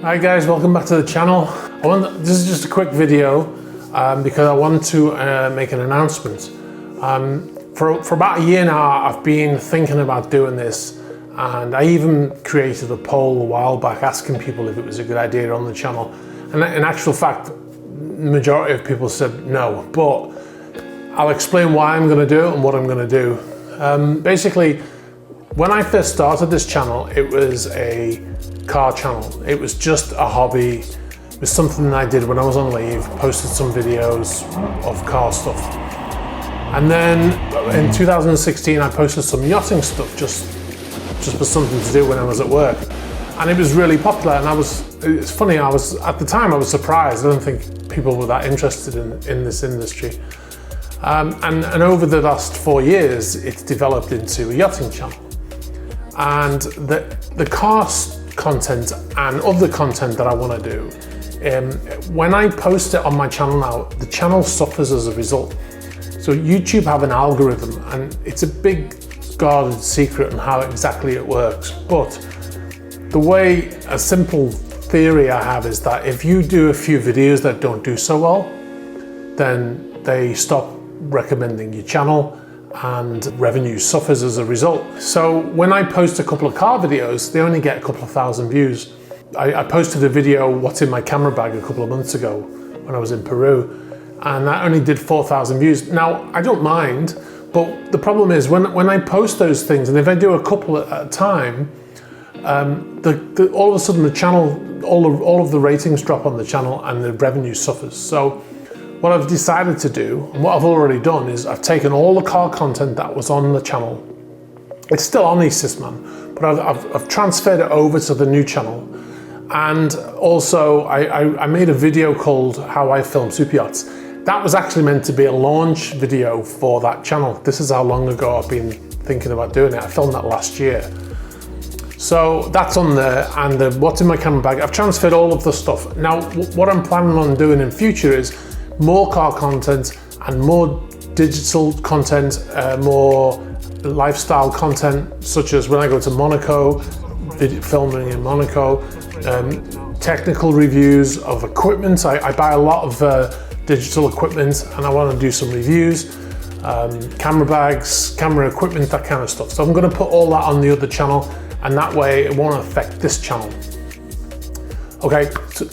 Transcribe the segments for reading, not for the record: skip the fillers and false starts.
Hi guys, welcome back to the channel. This is just a quick video because I want to make an announcement. For about a year now, I've been thinking about doing this, and I even created a poll a while back asking people if it was a good idea on the channel. And in actual fact, the majority of people said no, but I'll explain why I'm going to do it and what I'm going to do. Basically, when I first started this channel, it was a car channel. It was just a hobby. It was something I did when I was on leave, posted some videos of car stuff. And then in 2016, I posted some yachting stuff just for something to do when I was at work. And it was really popular, and it's funny, at the time I was surprised. I don't think people were that interested in this industry. And over the last 4 years, it's developed into a yachting channel. And the car content and other content that I want to do, when I post it on my channel now, the channel suffers as a result. So YouTube have an algorithm, and it's a big guarded secret on how exactly it works. But a simple theory I have is that if you do a few videos that don't do so well, then they stop recommending your channel, and revenue suffers as a result. So when I post a couple of car videos, they only get a couple of thousand views. I posted a video, what's in my camera bag, a couple of months ago when I was in Peru, and that only did 4,000 views. Now, I don't mind, but the problem is when I post those things, and if I do a couple at a time, all of a sudden the channel, all of the ratings drop on the channel and the revenue suffers. So what I've decided to do, and what I've already done, is I've taken all the car content that was on the channel. It's still on eTechman, but I've transferred it over to the new channel. And also I made a video called How I Film Super Yachts. That was actually meant to be a launch video for that channel. This is how long ago I've been thinking about doing it. I filmed that last year. So that's on there, and what's in my camera bag, I've transferred all of the stuff. Now, what I'm planning on doing in future is more car content and more digital content, more lifestyle content, such as when I go to Monaco, filming in Monaco, technical reviews of equipment. I buy a lot of digital equipment, and I want to do some reviews, camera bags, camera equipment, that kind of stuff. So I'm going to put all that on the other channel, and that way it won't affect this channel. Okay,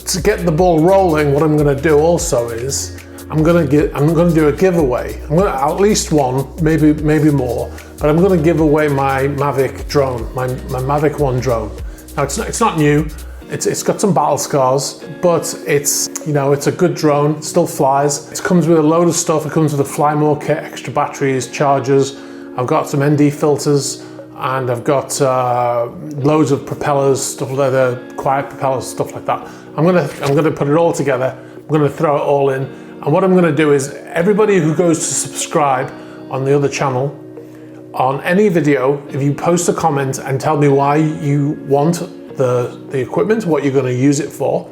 to get the ball rolling, what I'm going to do also is I'm going to do a giveaway. I'm going to at least one, maybe more, but I'm going to give away my Mavic drone, my Mavic 1 drone. Now it's not new. It's got some battle scars, but it's a good drone. It still flies. It comes with a load of stuff. It comes with a fly more kit, extra batteries, chargers. I've got some ND filters, and I've got loads of propellers, stuff like that, quiet propellers, stuff like that. I'm gonna put it all together. I'm gonna throw it all in, and what I'm gonna do is everybody who goes to subscribe on the other channel, on any video, if you post a comment and tell me why you want the equipment, what you're gonna use it for,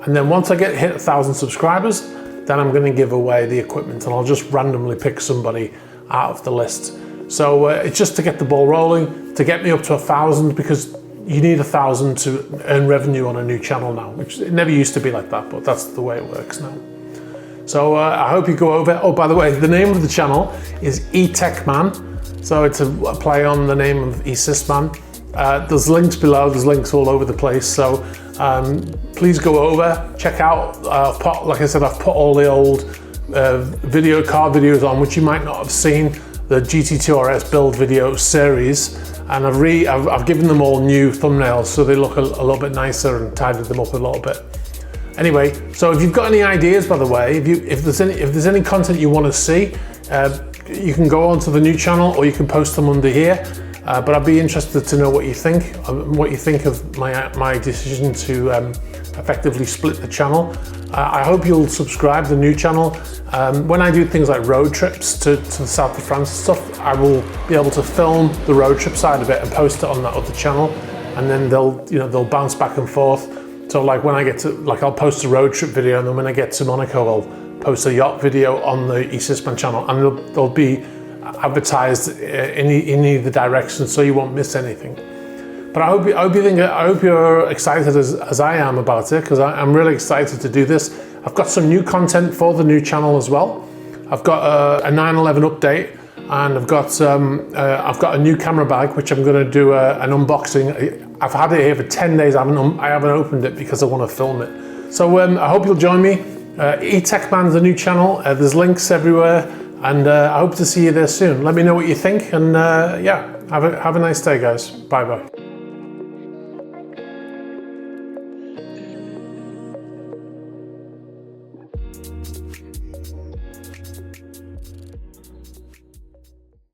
and then once I hit 1,000 subscribers, then I'm gonna give away the equipment, and I'll just randomly pick somebody out of the list. So it's just to get the ball rolling, to get me up to 1,000, because you need 1,000 to earn revenue on a new channel now, which it never used to be like that, but that's the way it works now. So I hope you go over. Oh, by the way, the name of the channel is eTechman. So it's a play on the name of eTechman. There's links below, there's links all over the place. So please go over, check out, like I said, I've put all the old car videos on, which you might not have seen. The GT2 RS build video series, and I've given them all new thumbnails so they look a little bit nicer and tidied them up a little bit. Anyway, so if you've got any ideas, by the way, if there's any content you want to see, you can go onto the new channel, or you can post them under here. But I'd be interested to know what you think of my decision to effectively split the channel. I hope you'll subscribe to the new channel. When I do things like road trips to the south of France and stuff, I will be able to film the road trip side of it and post it on that other channel, and then they'll bounce back and forth. So like when I get to, I'll post a road trip video, and then when I get to Monaco, I'll post a yacht video on the eTechman channel, and they'll be advertised in either direction, so you won't miss anything. But I hope you're excited as I am about it, because I'm really excited to do this. I've got some new content for the new channel as well. I've got a 9/11 update, and I've got a new camera bag which I'm going to do an unboxing. I've had it here for 10 days. I haven't opened it because I want to film it. So I hope you'll join me. eTechman's the new channel. There's links everywhere, and I hope to see you there soon. Let me know what you think, and yeah, have a nice day, guys. Bye bye.